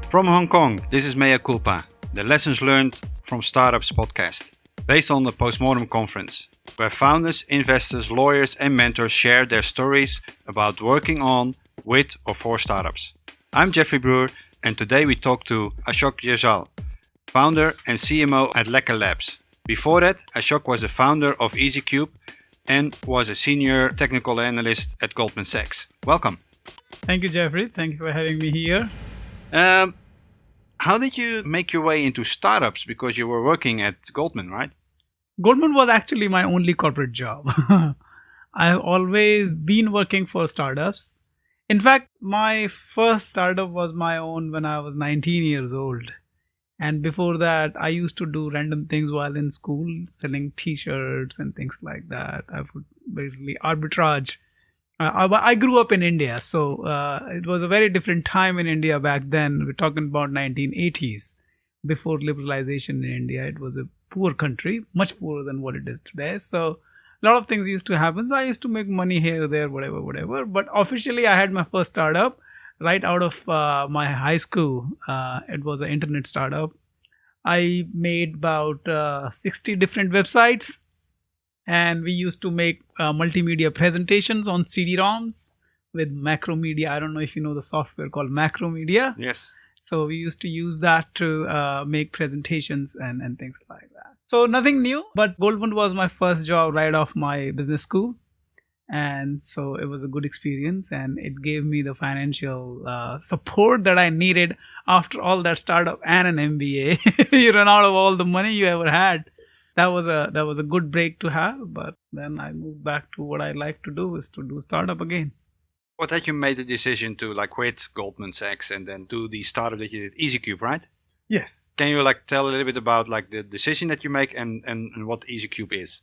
From Hong Kong, this is Mea Culpa, the Lessons Learned from Startups podcast, based on the Postmortem Conference, where founders, investors, lawyers and mentors share their stories about working on, with or for startups. I'm Jeffrey Brewer, and today we talk to Ashok Jaiswal, founder and CMO at Lecker Labs. Before that, Ashok was the founder of EzeeCube and was a senior technical analyst at Goldman Sachs. Welcome. Thank you, Jeffrey. Thank you for having me here. How did you make your way into startups? Because you were working at Goldman, right? Goldman was actually my only corporate job. I've always been working for startups. In fact, my first startup was my own when I was 19 years old. And before that, I used to do random things while in school, selling t-shirts and things like that. I would basically arbitrage. I grew up in India, so it was a very different time in India back then. We're talking about 1980s. Before liberalization in India, it was a poor country, much poorer than what it is today. So a lot of things used to happen. So I used to make money here, there, whatever. But officially, I had my first startup right out of my high school. It was an internet startup. I made about 60 different websites. And we used to make multimedia presentations on CD-ROMs with Macromedia. I don't know if you know the software called Macromedia. Yes. So we used to use that to make presentations and things like that. So nothing new, but Goldman was my first job right off my business school. And so it was a good experience and it gave me the financial support that I needed after all that startup and an MBA. You run out of all the money you ever had. That was a good break to have, but then I moved back to what I like to do, is to do startup again. What had you made the decision to quit Goldman Sachs and then do the startup that you did, EzeeCube, right? Yes. Can you tell a little bit about the decision that you make and what EzeeCube is?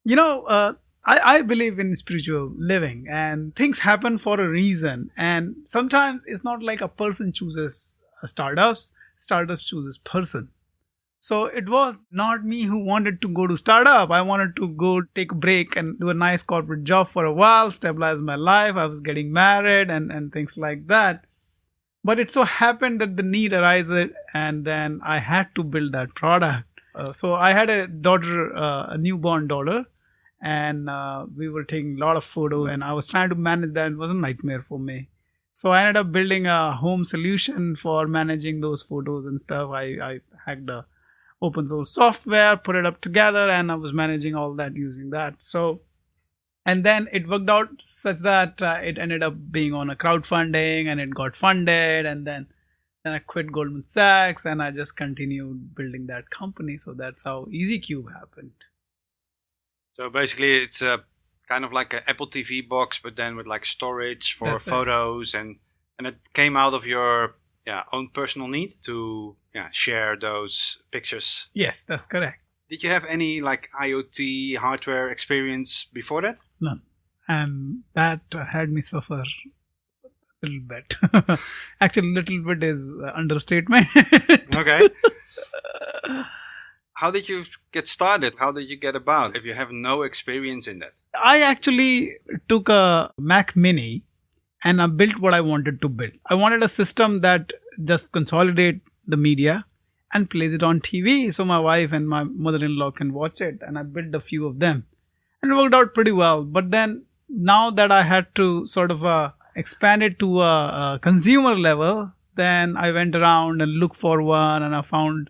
You know, I believe in spiritual living and things happen for a reason. And sometimes it's not like a person chooses startups chooses person. So it was not me who wanted to go to startup. I wanted to go take a break and do a nice corporate job for a while, stabilize my life. I was getting married and things like that. But it so happened that the need arises and then I had to build that product. So I had a daughter, a newborn daughter, and we were taking a lot of photos and I was trying to manage that. It was a nightmare for me. So I ended up building a home solution for managing those photos and stuff. I hacked the open source software, put it up together, and I was managing all that using that. So, and then it worked out such that it ended up being on a crowdfunding and it got funded. And then I quit Goldman Sachs and I just continued building that company. So that's how EzeeCube happened. So basically it's kind of like an Apple TV box, but then with storage for That's photos and it came out of your own personal need to share those pictures. Yes, that's correct. Did you have any IoT hardware experience before that? None. And that had me suffer a little bit. Actually, little bit is understatement. Okay. How did you get started? How did you get about if you have no experience in that? I actually took a Mac Mini and I built what I wanted to build. I wanted a system that just consolidate the media and plays it on TV so my wife and my mother-in-law can watch it. And I built a few of them. And it worked out pretty well. But then now that I had to sort of expand it to a consumer level, then I went around and looked for one and I found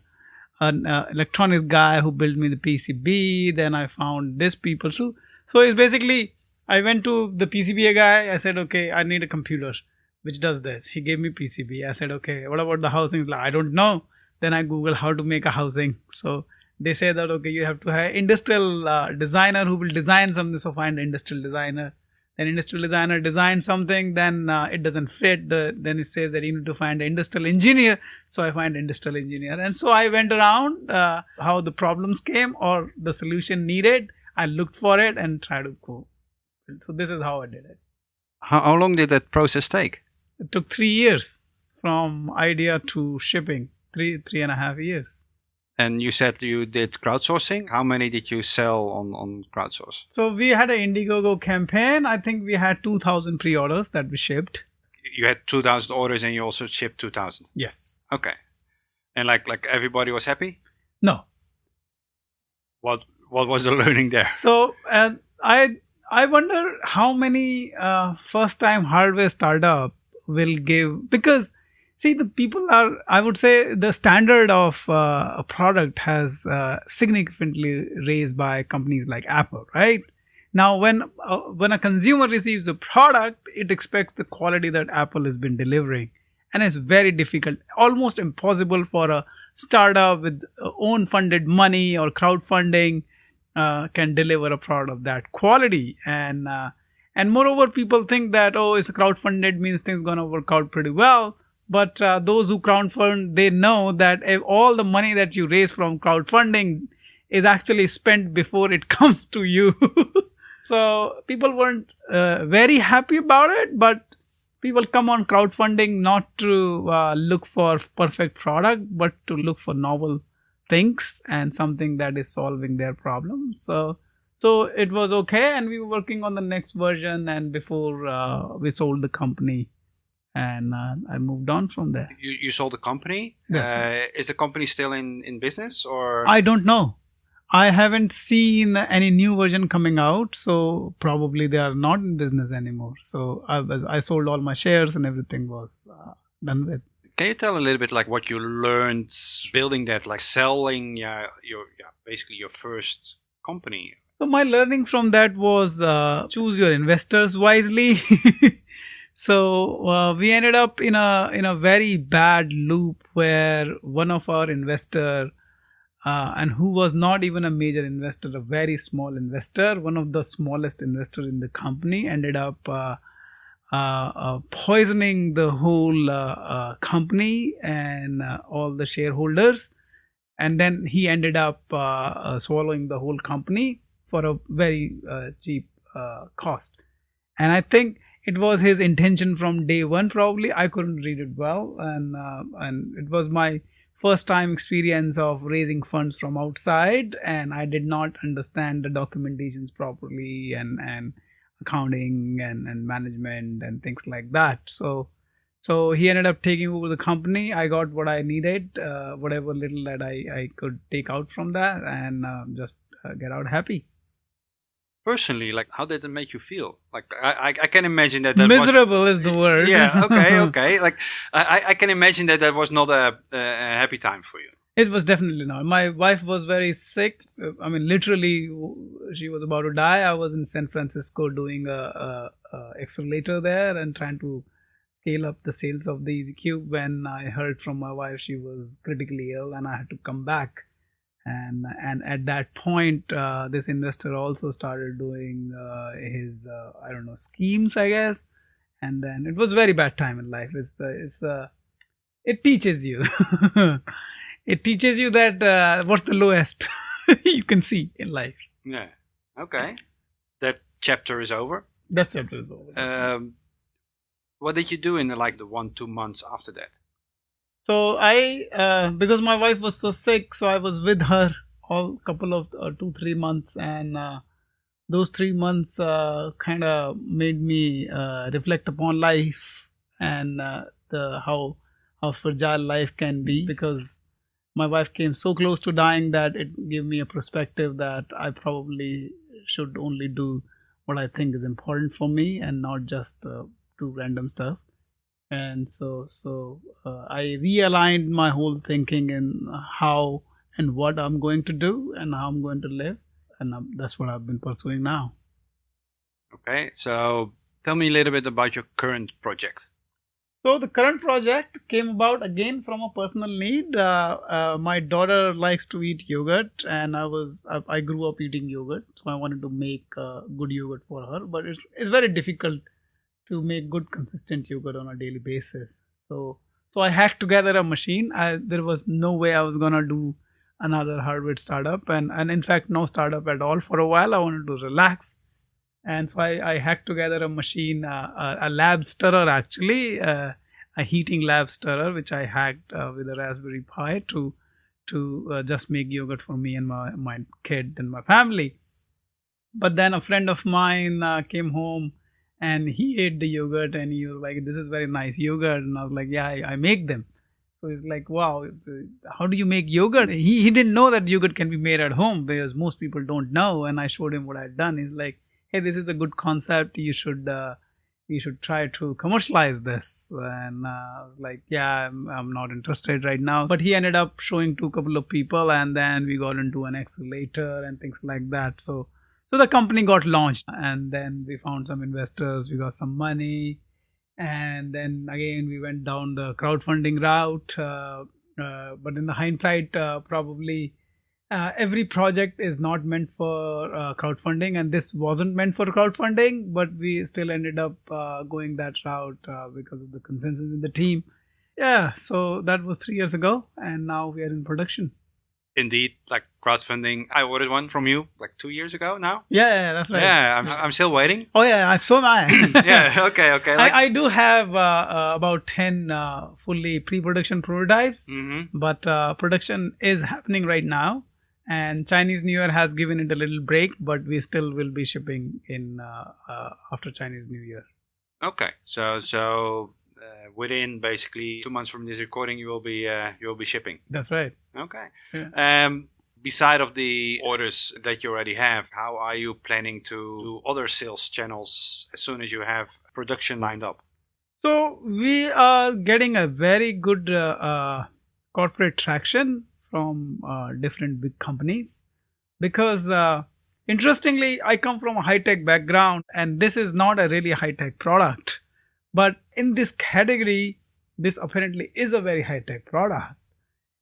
an electronics guy who built me the PCB. Then I found this people. So it's basically, I went to the PCB guy. I said, okay, I need a computer which does this. He gave me PCB. I said, okay, what about the housing? I don't know. Then I Google how to make a housing. So they say that, okay, you have to have industrial designer who will design something. So find an industrial designer. Then industrial designer designs something. Then it doesn't fit. Then it says that you need to find an industrial engineer. So I find industrial engineer. And so I went around how the problems came or the solution needed. I looked for it and tried to go. So this is how I did it. How long did that process take? It took 3 years from idea to shipping. 3.5 years. And you said you did crowdsourcing. How many did you sell on crowdsource? So we had an Indiegogo campaign. I think we had 2,000 pre-orders that we shipped. You had 2,000 orders and you also shipped 2,000? Yes. Okay. And like everybody was happy? No. What was the learning there? So I wonder how many first time hardware startup will give, because see, the people are, I would say the standard of a product has significantly raised by companies like Apple, right? Now, when a consumer receives a product, it expects the quality that Apple has been delivering, and it's very difficult, almost impossible for a startup with own funded money or crowdfunding can deliver a product of that quality. And moreover, people think that, oh, it's crowdfunded means things gonna work out pretty well. But those who crowdfund, they know that if all the money that you raise from crowdfunding is actually spent before it comes to you. So people weren't very happy about it, but people come on crowdfunding not to look for perfect product, but to look for novel things and something that is solving their problem. So it was okay, and we were working on the next version, and before we sold the company, and I moved on from there. You sold the company? Yeah. Is the company still in business, or? I don't know. I haven't seen any new version coming out, so probably they are not in business anymore. So I sold all my shares and everything was done with. Can you tell a little bit like what you learned building that, like selling basically your first company? So my learning from that was choose your investors wisely. So we ended up in a very bad loop where one of our investor, and who was not even a major investor, a very small investor, one of the smallest investors in the company, ended up poisoning the whole company and all the shareholders. And then he ended up swallowing the whole company for a very cheap cost. And I think it was his intention from day one. Probably I couldn't read it well, and it was my first time experience of raising funds from outside, and I did not understand the documentations properly and accounting and management and things like that. So he ended up taking over the company. I got what I needed, whatever little that I could take out from that, and just get out happy. Personally, like, how did it make you feel? Like, I can imagine that miserable is the word. Yeah, okay. Like, I can imagine that was not a happy time for you. It was definitely not. My wife was very sick. I mean, literally, she was about to die. I was in San Francisco doing a accelerator there and trying to scale up the sales of the EzeeCube when I heard from my wife she was critically ill and I had to come back. And at that point, this investor also started doing his schemes, I guess. And then it was a very bad time in life. It teaches you. It teaches you that what's the lowest you can see in life. Yeah. Okay. That chapter is over. That chapter is over. What did you do in the 1-2 months after that? So I, because my wife was so sick, so I was with her all couple of 2-3 months, and those 3 months kind of made me reflect upon life and how fragile life can be, because my wife came so close to dying that it gave me a perspective that I probably should only do what I think is important for me and not just do random stuff. And so I realigned my whole thinking in how and what I'm going to do and how I'm going to live. And that's what I've been pursuing now. Okay, so tell me a little bit about your current project. So the current project came about again from a personal need. My daughter likes to eat yogurt, and I grew up eating yogurt. So I wanted to make good yogurt for her. But it's very difficult to make good consistent yogurt on a daily basis. So I hacked together a machine. There was no way I was gonna do another hardware startup, and in fact no startup at all for a while. I wanted to relax, and so I hacked together a machine, a lab stirrer actually, a heating lab stirrer, which I hacked with a Raspberry Pi to just make yogurt for me and my kid and my family. But then a friend of mine came home. And he ate the yogurt and he was like, this is very nice yogurt. And I was like, yeah, I make them. So he's like, wow, how do you make yogurt? He didn't know that yogurt can be made at home because most people don't know. And I showed him what I'd done. He's like, hey, this is a good concept. You should try to commercialize this. And I was like, yeah, I'm not interested right now. But he ended up showing to a couple of people, and then we got into an accelerator and things like that. So the company got launched, and then we found some investors. We got some money. And then again, we went down the crowdfunding route. But in the hindsight, probably every project is not meant for crowdfunding, and this wasn't meant for crowdfunding, but we still ended up going that route because of the consensus in the team. Yeah, so that was 3 years ago, and now we are in production. Indeed, like crowdfunding. I ordered one from you like 2 years ago now. Yeah, that's right. Yeah, I'm still waiting. Oh yeah, so am I. Yeah, okay. Like, I do have about 10 fully pre-production prototypes, but production is happening right now. And Chinese New Year has given it a little break, but we still will be shipping in after Chinese New Year. Okay, so within basically 2 months from this recording, you will be shipping. That's right. Okay. Yeah. Beside of the orders that you already have, how are you planning to do other sales channels as soon as you have production lined up? So we are getting a very good corporate traction from different big companies because interestingly, I come from a high-tech background, and this is not a really high-tech product. But in this category, this apparently is a very high-tech product.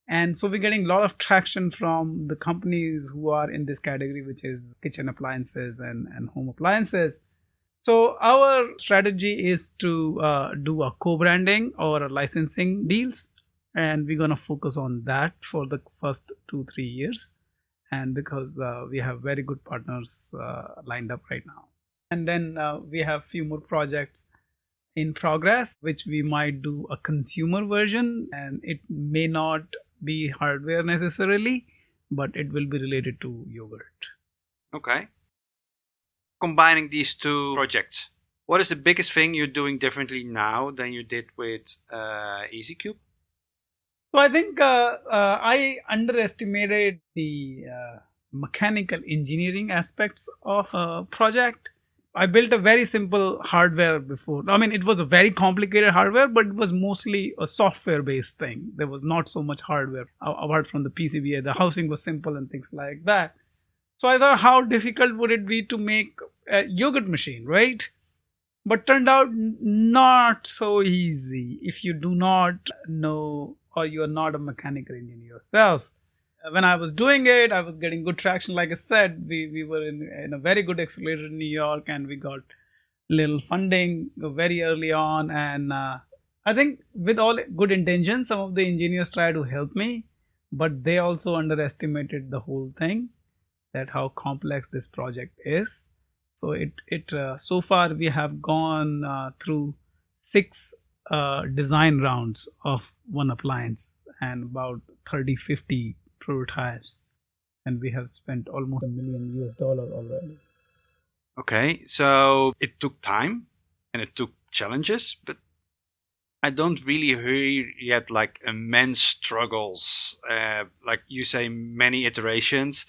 And so we're getting a lot of traction from the companies who are in this category, which is kitchen appliances and home appliances. So our strategy is to do a co-branding or a licensing deals. And we're going to focus on that for the first 2-3 years. And because we have very good partners lined up right now. And then we have a few more projects in progress, which we might do a consumer version, and it may not be hardware necessarily, but it will be related to yogurt. Okay. Combining these two projects, what is the biggest thing you're doing differently now than you did with EzeeCube? So I think I underestimated the mechanical engineering aspects of a project. I built a very simple hardware before. I mean, it was a very complicated hardware, but it was mostly a software-based thing. There was not so much hardware apart from the PCBA. The housing was simple and things like that. So I thought, how difficult would it be to make a yogurt machine, right? But turned out not so easy if you do not know or you are not a mechanical engineer yourself. When I was doing it, I was getting good traction. Like I said, we were in a very good accelerator in New York, and we got little funding very early on. And I think with all good intentions, some of the engineers tried to help me, but they also underestimated the whole thing, that how complex this project is. So so far we have gone through 6 design rounds of one appliance and about 30-50 prototypes, and we have spent almost $1 million already. Okay, so it took time and it took challenges, but I don't really hear yet like immense struggles. Like you say, many iterations.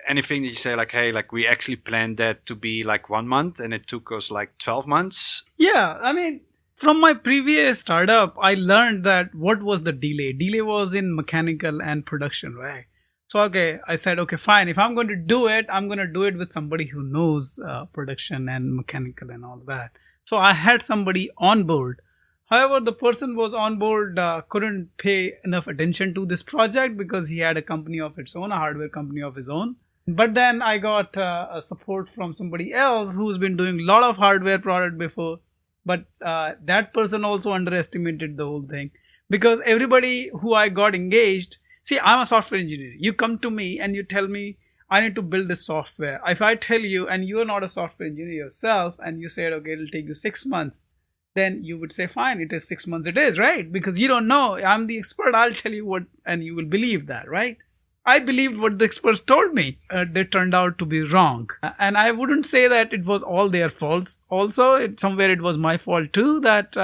Anything that you say like, hey, like we actually planned that to be like 1 month and it took us like 12 months. Yeah, I mean, from my previous startup, I learned that what was the delay? Delay was in mechanical and production, right? So, I said, fine. If I'm going to do it, I'm going to do it with somebody who knows production and mechanical and all that. So I had somebody on board. However, the person was on board couldn't pay enough attention to this project because he had a company of its own, a hardware company of his own. But then I got support from somebody else who's been doing a lot of hardware product before. But that person also underestimated the whole thing, because everybody who I got engaged, see, I'm a software engineer. You come to me and you tell me I need to build this software. If I tell you, and you're not a software engineer yourself, and you said, it'll take you 6 months, then you would say, fine, it is 6 months, it is, right? Because you don't know. I'm the expert. I'll tell you what, and you will believe that, right? I believed what the experts told me. They turned out to be wrong. And I wouldn't say that it was all their faults. Also, somewhere it was my fault too, that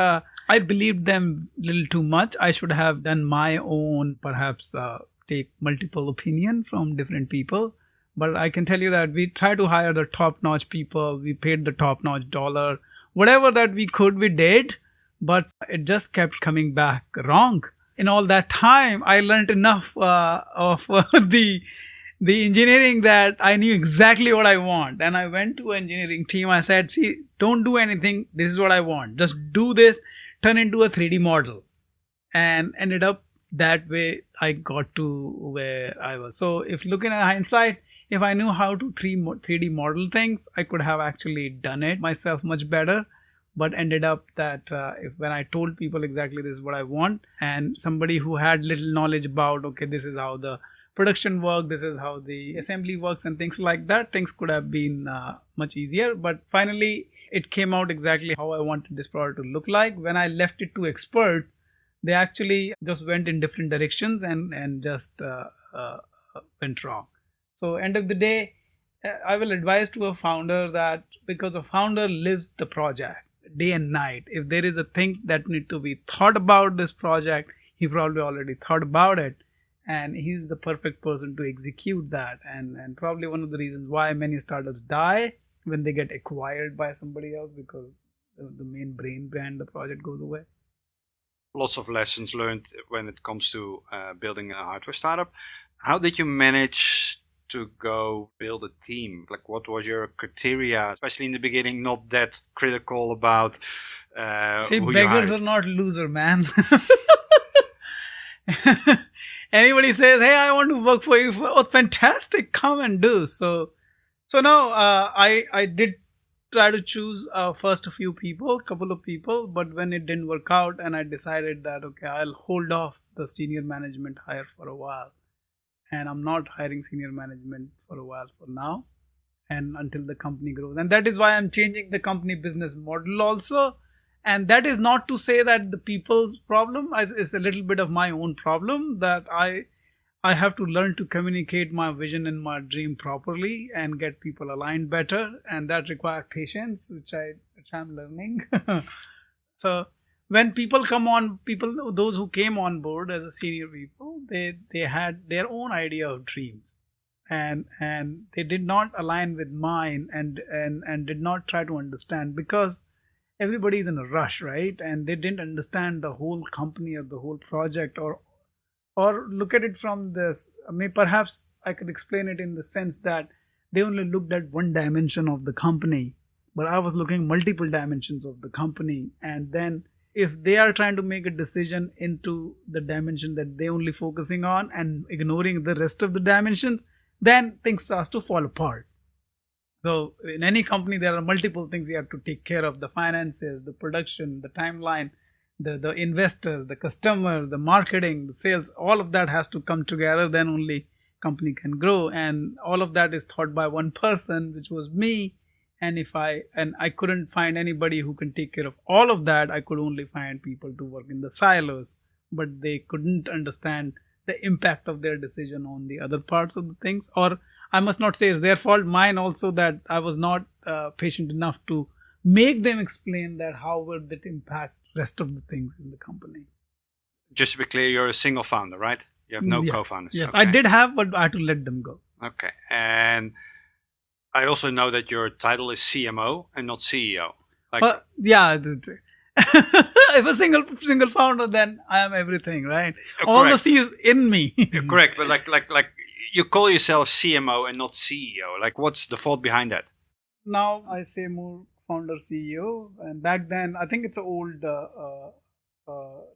I believed them a little too much. I should have done my own, perhaps take multiple opinion from different people. But I can tell you that we tried to hire the top-notch people. We paid the top-notch dollar. Whatever that we could, we did. But it just kept coming back wrong. In all that time, I learned enough of the engineering that I knew exactly what I want. And I went to an engineering team. I said, see, don't do anything. This is what I want. Just do this. Turn into a 3D model. And ended up that way I got to where I was. So if looking at hindsight, if I knew how to 3D model things, I could have actually done it myself much better. But ended up that when I told people exactly this is what I want, and somebody who had little knowledge about, okay, this is how the production works, this is how the assembly works and things like that, things could have been much easier. But finally, it came out exactly how I wanted this product to look like. When I left it to experts, they actually just went in different directions and just went wrong. So end of the day, I will advise to a founder that because a founder lives the project day and night. If there is a thing that need to be thought about this project, he probably already thought about it. And he's the perfect person to execute that. And probably one of the reasons why many startups die when they get acquired by somebody else, because the main brain behind the project goes away. Lots of lessons learned when it comes to building a hardware startup. How did you manage to go build a team? Like, what was your criteria, especially in the beginning, not that critical about See, who beggars you are not loser, man. Anybody says, hey, I want to work for you. Oh, fantastic. Come and do. So now I did try to choose first a few people, couple of people, but when it didn't work out and I decided that, okay, I'll hold off the senior management hire for a while. And I'm not hiring senior management for a while for now and until the company grows. And that is why I'm changing the company business model also. And that is not to say that the people's problem is a little bit of my own problem, that I have to learn to communicate my vision and my dream properly and get people aligned better. And that requires patience, which I'm learning. So when people come on, those who came on board as a senior people, they had their own idea of dreams, and they did not align with mine, and did not try to understand, because everybody is in a rush, right? And they didn't understand the whole company or the whole project, or look at it from this. I mean, perhaps I could explain it in the sense that they only looked at one dimension of the company, but I was looking multiple dimensions of the company, and then if they are trying to make a decision into the dimension that they only focusing on and ignoring the rest of the dimensions, then things starts to fall apart. So in any company, there are multiple things you have to take care of: the finances, the production, the timeline, the investors, the customer, the marketing, the sales. All of that has to come together. Then only company can grow. And all of that is thought by one person, which was me. And I couldn't find anybody who can take care of all of that. I could only find people to work in the silos, but they couldn't understand the impact of their decision on the other parts of the things. Or I must not say it's their fault, mine also, that I was not patient enough to make them explain that how would it impact rest of the things in the company. Just to be clear, you're a single founder, right? You have no co-founders. Yes, okay. I did have, but I had to let them go. Okay. And I also know that your title is CMO and not CEO. Yeah. If a single founder, then I am everything, right? All the C is in me. You're correct, but like you call yourself CMO and not CEO. Like, what's the thought behind that? Now I say more founder CEO, and back then I think it's an old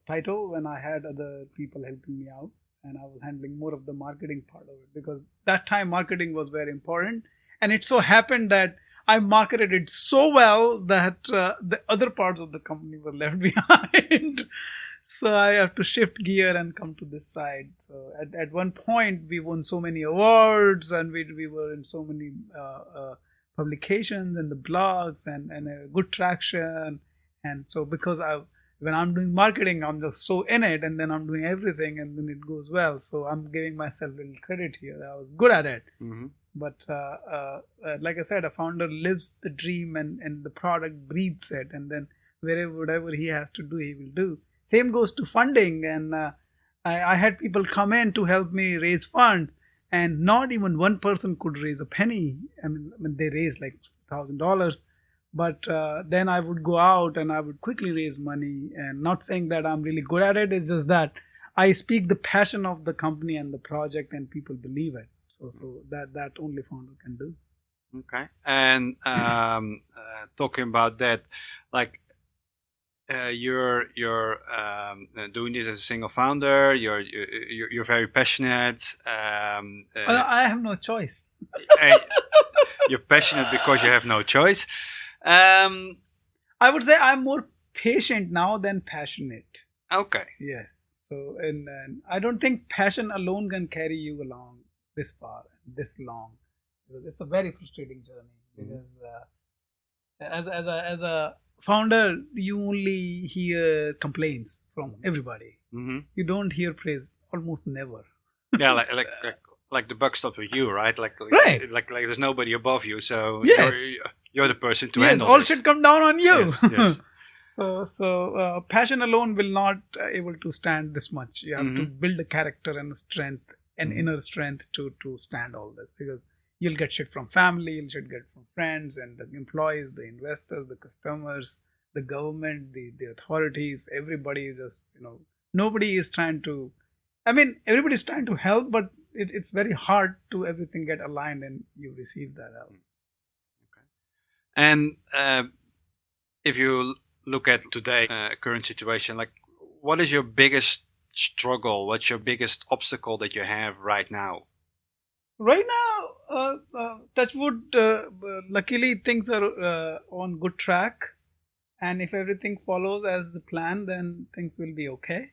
title when I had other people helping me out, and I was handling more of the marketing part of it, because that time marketing was very important. And it so happened that I marketed it so well that the other parts of the company were left behind. So I have to shift gear and come to this side. So at one point, we won so many awards, and we were in so many publications and the blogs and a good traction. And so because when I'm doing marketing, I'm just so in it, and then I'm doing everything, and then it goes well. So I'm giving myself a little credit here. I was good at it. Mm-hmm. But like I said, a founder lives the dream, and the product breathes it. And then whatever he has to do, he will do. Same goes to funding. And I had people come in to help me raise funds, and not even one person could raise a penny. I mean they raised like $1,000. But then I would go out and I would quickly raise money. And not saying that I'm really good at it. It's just that I speak the passion of the company and the project, and people believe it. So that only founder can do. Okay. And talking about that, like you're doing this as a single founder. You're very passionate. I have no choice. You're passionate because you have no choice. I would say I'm more patient now than passionate. Okay. Yes. So and I don't think passion alone can carry you along this far, this long. It's a very frustrating journey because as a founder, you only hear complaints from everybody. Mm-hmm. You don't hear praise almost never. Yeah, like the buck stops with you, right? Like there's nobody above you, so yes. you're the person to handle all this. should come down on you. Yes. So passion alone will not able to stand this much. You have to build a character and a strength, an inner strength to stand all this, because you'll get shit from family, you'll get from friends and the employees, the investors, the customers, the government, the authorities. Everybody is just, nobody is trying to. I mean, everybody's trying to help, but it's very hard to everything get aligned and you receive that help. Okay. And if you look at today current situation, like what is your biggest struggle? What's your biggest obstacle that you have right now? Right now, touch wood, luckily things are on good track, and if everything follows as the plan, then things will be okay.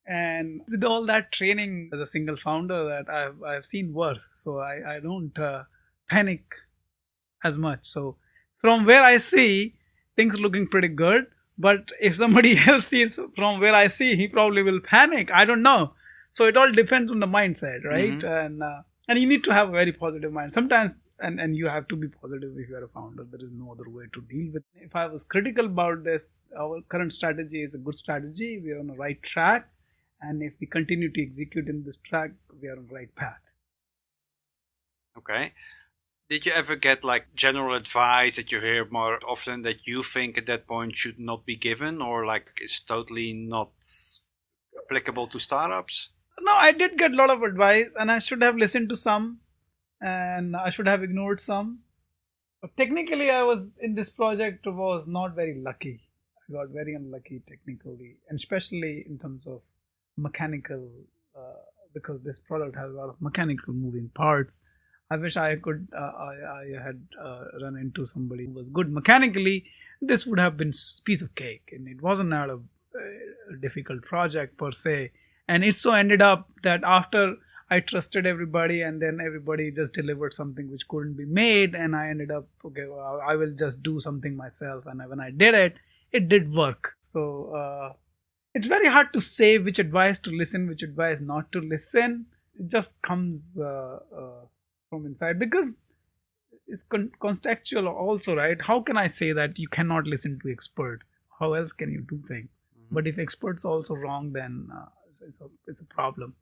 And with all that training as a single founder, that I've seen worse, so I don't panic as much. So from where I see, things looking pretty good. But if somebody else sees from where I see, he probably will panic. I don't know. So it all depends on the mindset, right? Mm-hmm. And you need to have a very positive mind. Sometimes, and you have to be positive if you are a founder. There is no other way to deal with it. If I was critical about this, our current strategy is a good strategy. We are on the right track. And if we continue to execute in this track, we are on the right path. Okay. Did you ever get like general advice that you hear more often that you think at that point should not be given, or like is totally not applicable to startups? No, I did get a lot of advice, and I should have listened to some, and I should have ignored some. But technically, I was in this project was not very lucky. I got very unlucky technically, and especially in terms of mechanical, because this product has a lot of mechanical moving parts. I wish I could. I had run into somebody who was good mechanically. This would have been piece of cake, and it wasn't not a difficult project per se. And it so ended up that after I trusted everybody, and then everybody just delivered something which couldn't be made, and I ended up well, I will just do something myself. And when I did it, it did work. So it's very hard to say which advice to listen, which advice not to listen. It just comes from inside, because it's contextual also, right? How can I say that you cannot listen to experts? How else can you do things? Mm-hmm. But if experts are also wrong, then it's a problem.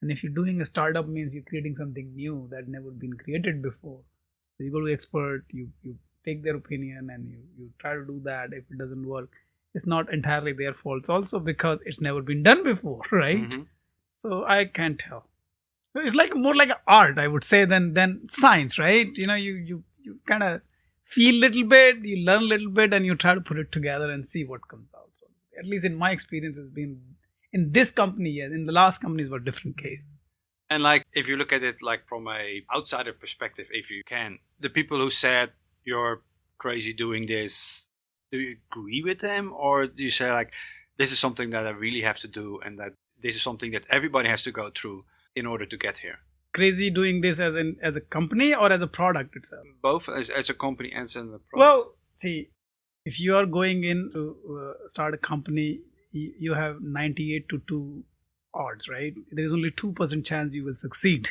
And if you're doing a startup, means you're creating something new that never been created before. So you go to expert, you take their opinion, and you try to do that. If it doesn't work, it's not entirely their fault. Also because it's never been done before, right? Mm-hmm. So I can't tell. It's like more like art, I would say, than science, right? You kind of feel a little bit, you learn a little bit, and you try to put it together and see what comes out. So at least in my experience, it's been in this company, yes. In the last companies were a different case. And like, if you look at it like from a outsider perspective, if you can, the people who said you're crazy doing this, do you agree with them, or do you say like, this is something that I really have to do, and that this is something that everybody has to go through in order to get here? Crazy doing this as a company or as a product itself? Both, as a company and as a product. Well, see, if you are going in to start a company, you have 98 to 2 odds, right? There is only 2% chance you will succeed.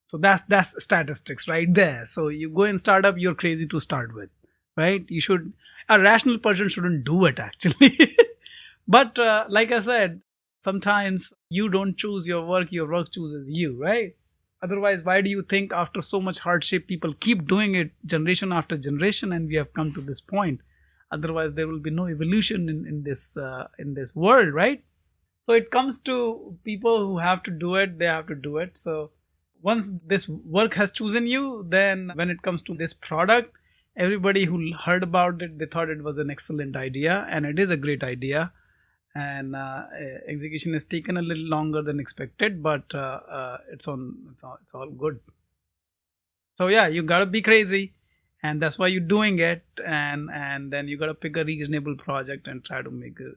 So that's statistics right there. So you go in startup, you're crazy to start with, right? You should, A rational person shouldn't do it, actually. But like I said, sometimes you don't choose your work chooses you, right? Otherwise, why do you think after so much hardship, people keep doing it generation after generation, and we have come to this point? Otherwise, there will be no evolution in this world, right? So it comes to people who have to do it, they have to do it. So once this work has chosen you, then when it comes to this product, everybody who heard about it, they thought it was an excellent idea, and it is a great idea. And execution has taken a little longer than expected, but it's all good. So yeah, you gotta be crazy, and that's why you're doing it, and then you gotta pick a reasonable project and try to make a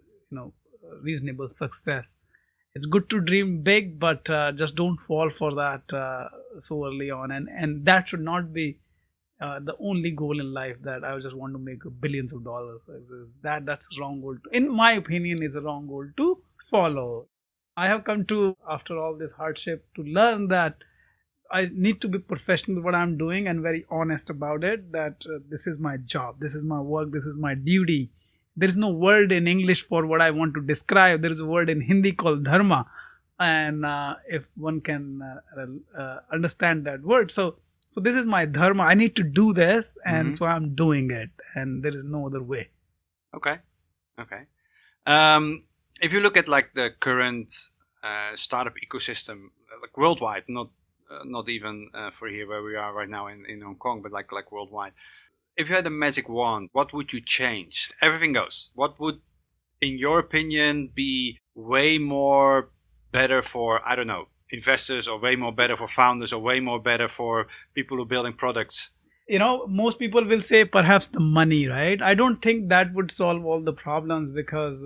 reasonable success. It's good to dream big, but just don't fall for that so early on, and that should not be the only goal in life, that I just want to make billions of dollars. That's a wrong goal. In my opinion, is a wrong goal to follow. I have come to, after all this hardship, to learn that I need to be professional with what I'm doing and very honest about it, that this is my job, this is my work, this is my duty. There is no word in English for what I want to describe. There is a word in Hindi called dharma, and if one can understand that word. So this is my dharma. I need to do this, and so I'm doing it, and there is no other way. Okay. If you look at like the current startup ecosystem, like worldwide, not even for here where we are right now in Hong Kong, but like worldwide. If you had a magic wand, what would you change? Everything goes. What would, in your opinion, be way more better for, I don't know, investors, or way more better for founders, or way more better for people who are building products? Most people will say perhaps the money, right? I don't think that would solve all the problems, because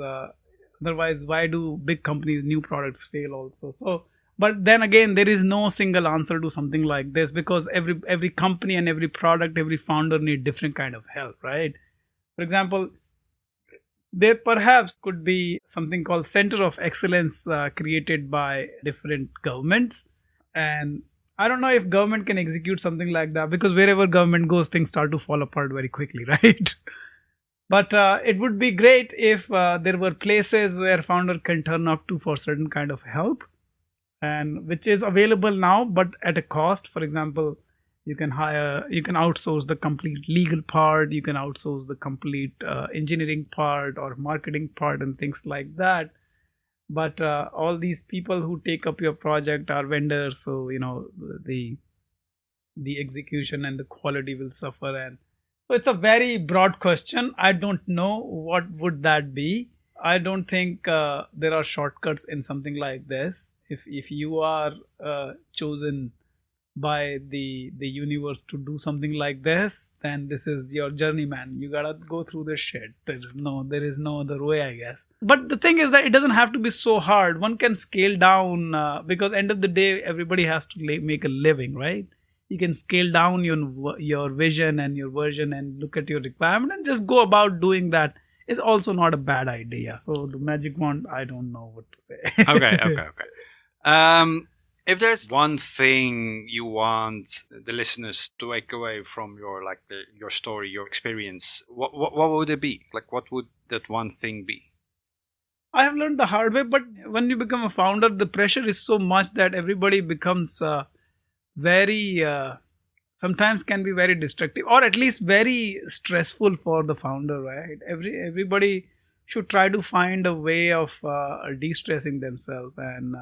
otherwise, why do big companies, new products fail also? So, but then again, there is no single answer to something like this, because every company and every product, every founder need different kind of help, right? For example, there perhaps could be something called Center of Excellence created by different governments. And I don't know if government can execute something like that, because wherever government goes, things start to fall apart very quickly, right? But it would be great if there were places where founder can turn up to for certain kind of help, and which is available now, but at a cost. For example, you can outsource the complete legal part, you can outsource the complete engineering part or marketing part and things like that. But all these people who take up your project are vendors, so the execution and the quality will suffer. And so it's a very broad question. I don't know what would that be. I don't think there are shortcuts in something like this. If you are chosen by the universe to do something like this, then this is your journey, man. You gotta go through this shit. There is no other way, I guess. But the thing is that it doesn't have to be so hard. One can scale down, because end of the day, everybody has to make a living, right? You can scale down your vision and your version and look at your requirement and just go about doing that. It's also not a bad idea. So the magic wand, I don't know what to say. Okay. If there's one thing you want the listeners to take away from your story, your experience, what would it be? Like, what would that one thing be? I have learned the hard way, but when you become a founder, the pressure is so much that everybody becomes very, sometimes can be very destructive, or at least very stressful for the founder, right? Everybody should try to find a way of de-stressing themselves, and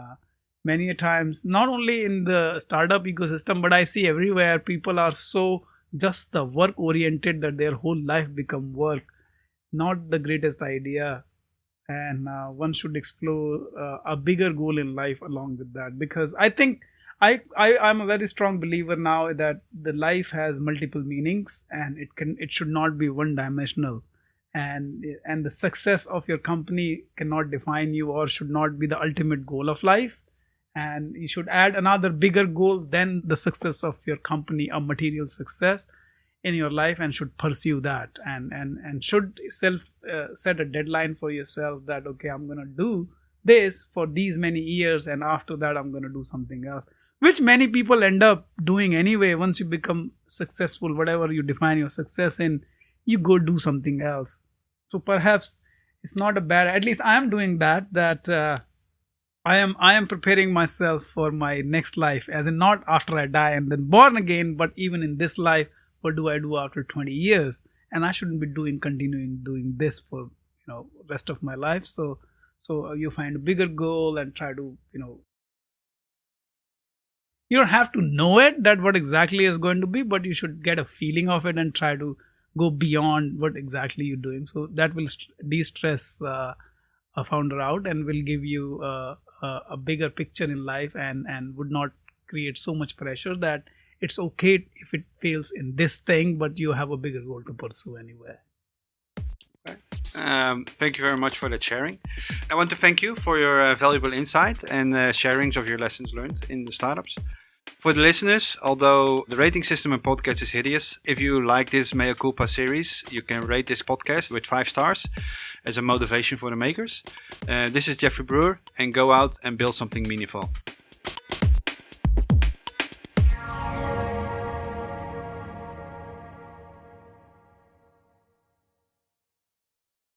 many a times, not only in the startup ecosystem, but I see everywhere people are so just the work oriented that their whole life become work. Not the greatest idea, and one should explore a bigger goal in life along with that, because I think I'm a very strong believer now that the life has multiple meanings, and it should not be one dimensional, and the success of your company cannot define you, or should not be the ultimate goal of life. And you should add another bigger goal than the success of your company, a material success in your life, and should pursue that, and should set a deadline for yourself that, okay, I'm going to do this for these many years, and after that I'm going to do something else, which many people end up doing anyway. Once you become successful, whatever you define your success in, you go do something else. So perhaps it's not a bad, at least I am doing that I am preparing myself for my next life, as in not after I die and then born again, but even in this life, what do I do after 20 years? And I shouldn't be continuing doing this for rest of my life. So you find a bigger goal and try to you don't have to know it that what exactly is going to be, but you should get a feeling of it and try to go beyond what exactly you're doing. So that will de-stress a founder out and will give you a bigger picture in life and would not create so much pressure that it's okay if it fails in this thing, but you have a bigger goal to pursue anyway. Thank you very much for that sharing. I want to thank you for your valuable insight and sharings of your lessons learned in the startups. For the listeners, although the rating system in podcasts is hideous, if you like this Mea Culpa series, you can rate this podcast with 5 stars as a motivation for the makers. This is Jeffrey Brewer, and go out and build something meaningful.